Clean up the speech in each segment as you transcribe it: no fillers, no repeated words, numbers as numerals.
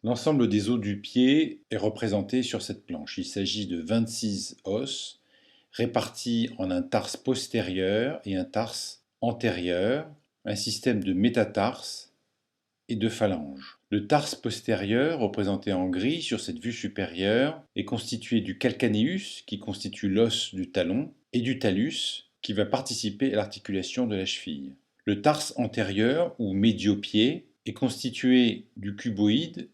L'ensemble des os du pied est représenté sur cette planche. Il s'agit de 26 os répartis en un tarse postérieur et un tarse antérieur, un système de métatarses et de phalanges. Le tarse postérieur, représenté en gris sur cette vue supérieure, est constitué du calcaneus, qui constitue l'os du talon, et du talus, qui va participer à l'articulation de la cheville. Le tarse antérieur, ou médio-pied, est constitué du cuboïde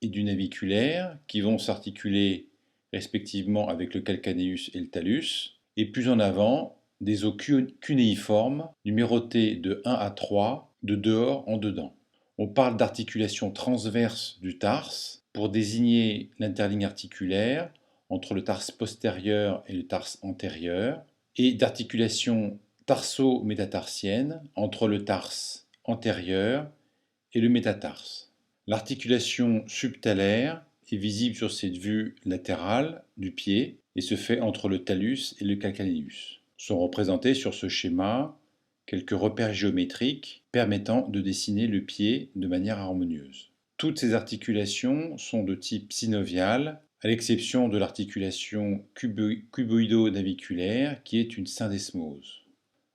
et du naviculaire, qui vont s'articuler respectivement avec le calcaneus et le talus, et plus en avant, des os cunéiformes, numérotés de 1 à 3, de dehors en dedans. On parle d'articulation transverse du tarse pour désigner l'interligne articulaire entre le tarse postérieur et le tarse antérieur, et d'articulation tarso-métatarsienne entre le tarse antérieur et le métatarse. L'articulation subtalaire est visible sur cette vue latérale du pied et se fait entre le talus et le calcaneus. Sont représentés sur ce schéma quelques repères géométriques permettant de dessiner le pied de manière harmonieuse. Toutes ces articulations sont de type synovial, à l'exception de l'articulation cuboïdo-naviculaire qui est une syndesmose.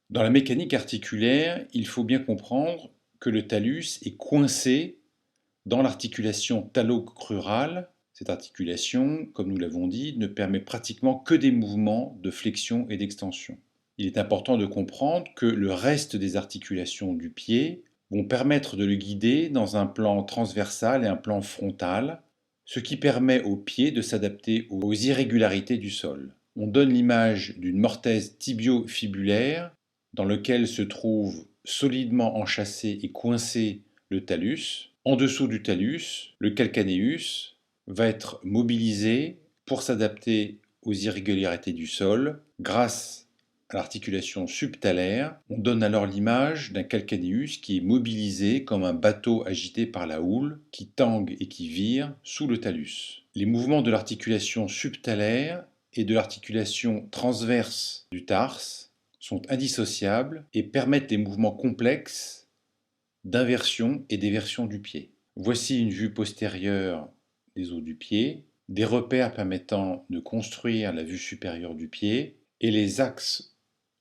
Dans la mécanique articulaire, il faut bien comprendre que le talus est coincé dans l'articulation talocrurale. Cette articulation, comme nous l'avons dit, ne permet pratiquement que des mouvements de flexion et d'extension. Il est important de comprendre que le reste des articulations du pied vont permettre de le guider dans un plan transversal et un plan frontal, ce qui permet au pied de s'adapter aux irrégularités du sol. On donne l'image d'une mortaise tibio-fibulaire dans lequel se trouve solidement enchâssé et coincé le talus. En dessous du talus, le calcaneus va être mobilisé pour s'adapter aux irrégularités du sol. Grâce à l'articulation subtalaire, on donne alors l'image d'un calcaneus qui est mobilisé comme un bateau agité par la houle, qui tangue et qui vire sous le talus. Les mouvements de l'articulation subtalaire et de l'articulation transverse du tarse sont indissociables et permettent des mouvements complexes d'inversion et d'éversion du pied. Voici une vue postérieure des os du pied, des repères permettant de construire la vue supérieure du pied et les axes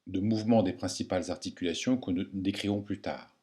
de mouvement des principales articulations que nous décrirons plus tard.